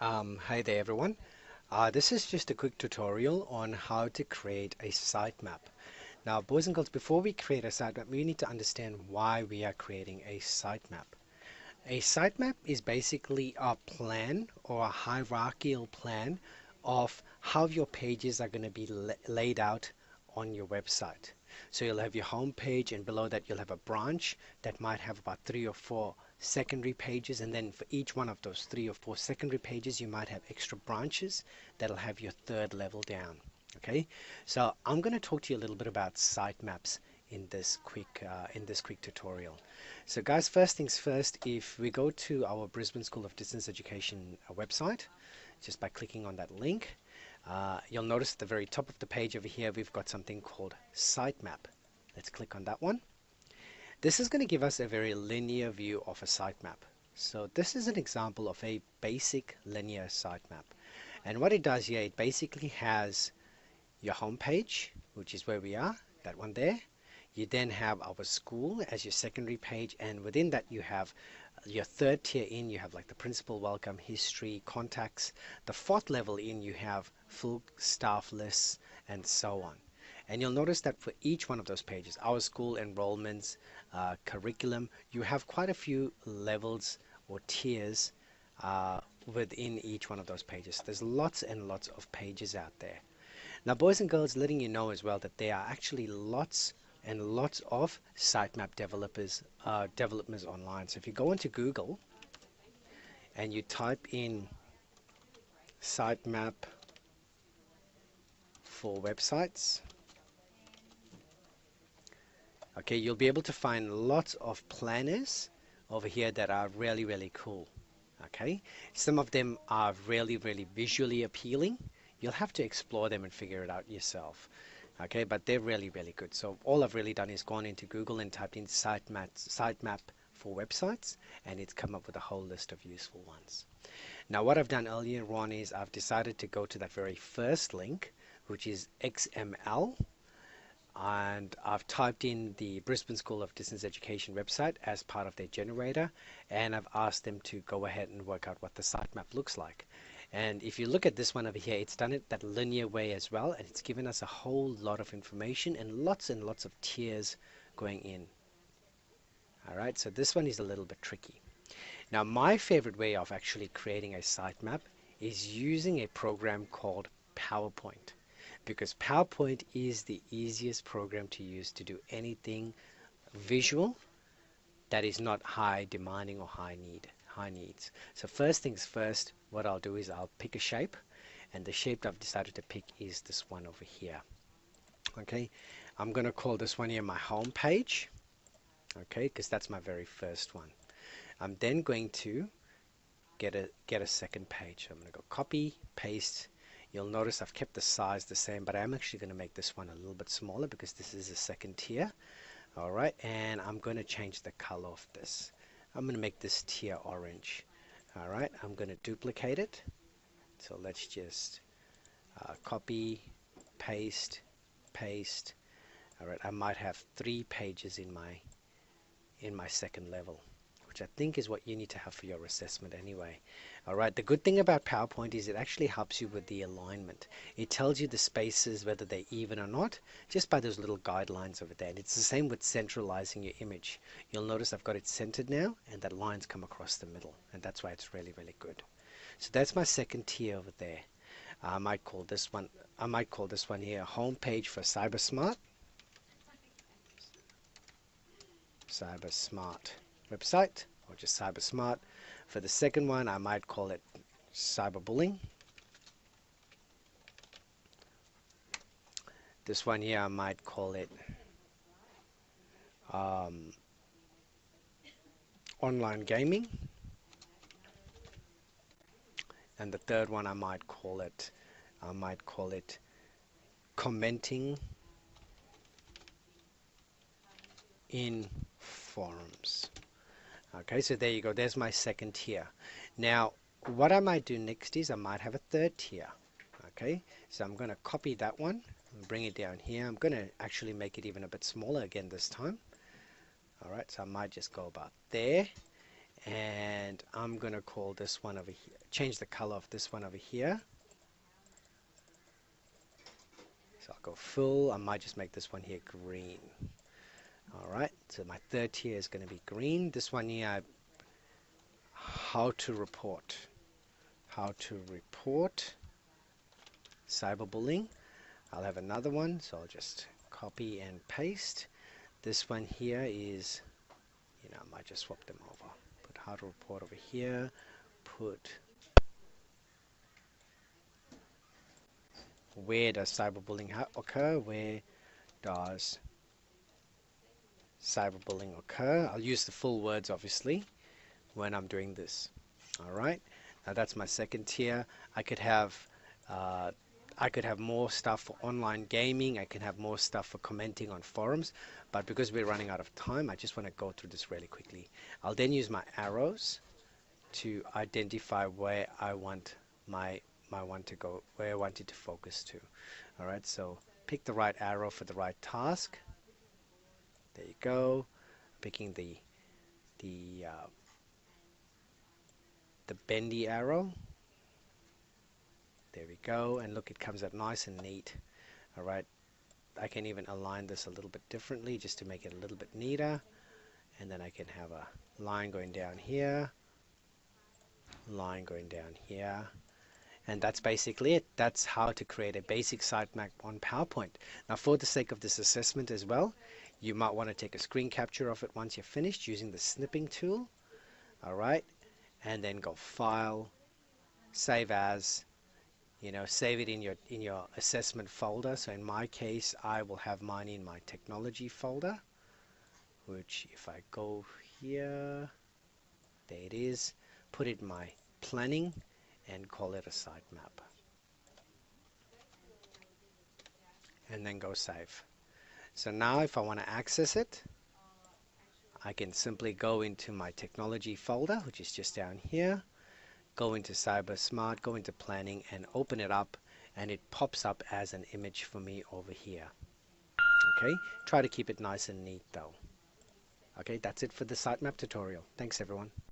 Hi there everyone. This is just a quick tutorial on how to create a sitemap. Now, boys and girls, before we create a sitemap, we need to understand why we are creating a sitemap. A sitemap is basically a plan or a hierarchical plan of how your pages are going to be laid out on your website. So you'll have your home page, and below that you'll have a branch that might have about 3 or 4 secondary pages, and then for each one of those 3 or 4 secondary pages you might have extra branches that'll have your third level down. Okay, so I'm going to talk to you a little bit about sitemaps in this quick tutorial. So guys, first things first, if we go to our Brisbane School of Distance Education website, just by clicking on that link, you'll notice at the very top of the page over here we've got something called sitemap. Let's click on that one. This is going to give us a very linear view of a sitemap. So this is an example of a basic linear sitemap. And what it does here, it basically has your home page, which is where we are, that one there. You then have our school as your secondary page, and within that you have your third tier in, you have like the principal welcome, history, contacts. The fourth level in, you have full staff lists and so on. And you'll notice that for each one of those pages, our school enrollments, curriculum, you have quite a few levels or tiers within each one of those pages. There's lots and lots of pages out there. Now, boys and girls, letting you know as well that there are actually lots and lots of sitemap developers online. So if you go into Google and you type in sitemap for websites, okay, you'll be able to find lots of planners over here that are really cool. Okay, some of them are really visually appealing. You'll have to explore them and figure it out yourself. Okay, but they're really good. So all I've really done is gone into Google and typed in sitemap for websites, and it's come up with a whole list of useful ones. Now what I've done earlier on is I've decided to go to that very first link, which is XML, and I've typed in the Brisbane School of Distance Education website as part of their generator, and I've asked them to go ahead and work out what the sitemap looks like. And if you look at this one over here, it's done it that linear way as well, and it's given us a whole lot of information and lots of tiers going in. Alright, so this one is a little bit tricky. Now my favorite way of actually creating a sitemap is using a program called PowerPoint, because PowerPoint is the easiest program to use to do anything visual that is not high demanding or high needs. So first things first, what I'll do is I'll pick a shape, and the shape I've decided to pick is this one over here. Okay, I'm going to call this one here my home page, okay, because that's my very first one. I'm then going to get a second page. So I'm going to go copy, paste. You'll notice I've kept the size the same, but I'm actually going to make this one a little bit smaller because this is a second tier. Alright, and I'm going to change the color of this. I'm going to make this tier orange. Alright, I'm going to duplicate it. So let's just copy, paste. Alright, I might have 3 pages in my second level, which I think is what you need to have for your assessment anyway. Alright, the good thing about PowerPoint is it actually helps you with the alignment. It tells you the spaces, whether they're even or not, just by those little guidelines over there. And it's the same with centralizing your image. You'll notice I've got it centered now, and that line's come across the middle, and that's why it's really good. So that's my second tier over there. I might call this one here home page for CyberSmart website, or just CyberSmart. For the second one, I might call it cyberbullying. This one here, I might call it online gaming. And the third one, I might call it commenting in forums. Okay, so there you go, there's my second tier. Now what I might do next is I might have a third tier. Okay, so I'm going to copy that one and bring it down here. I'm going to actually make it even a bit smaller again this time. Alright, so I might just go about there, And I'm gonna call this one over here, change the color of this one over here. So I'll go full. I might just make this one here green. Alright, so my third tier is going to be green. This one here, how to report. How to report cyberbullying. I'll have another one, so I'll just copy and paste. This one here is, I might just swap them over. Put how to report over here. Put where does cyberbullying occur? Where does cyberbullying occur? I'll use the full words, obviously, when I'm doing this. Alright, now that's my second tier. I could have more stuff for online gaming. I can have more stuff for commenting on forums, but because we're running out of time, I just want to go through this really quickly. I'll then use my arrows to identify where I want my one to go, where I want it to focus to. Alright, so pick the right arrow for the right task. There you go. Picking the bendy arrow. There we go, and look, it comes out nice and neat. Alright, I can even align this a little bit differently just to make it a little bit neater, and then I can have a line going down here, line going down here, and that's basically it. That's how to create a basic sitemap on PowerPoint. Now, for the sake of this assessment as well, you might want to take a screen capture of it once you're finished using the snipping tool. Alright, and then go File, Save As, save it in your assessment folder. So in my case, I will have mine in my technology folder, which if I go here, there it is, put it in my planning and call it a sitemap, and then go save. So now if I want to access it, I can simply go into my technology folder, which is just down here, go into Cyber Smart, go into planning, and open it up, and it pops up as an image for me over here. Okay, try to keep it nice and neat though. Okay, that's it for the sitemap tutorial. Thanks everyone.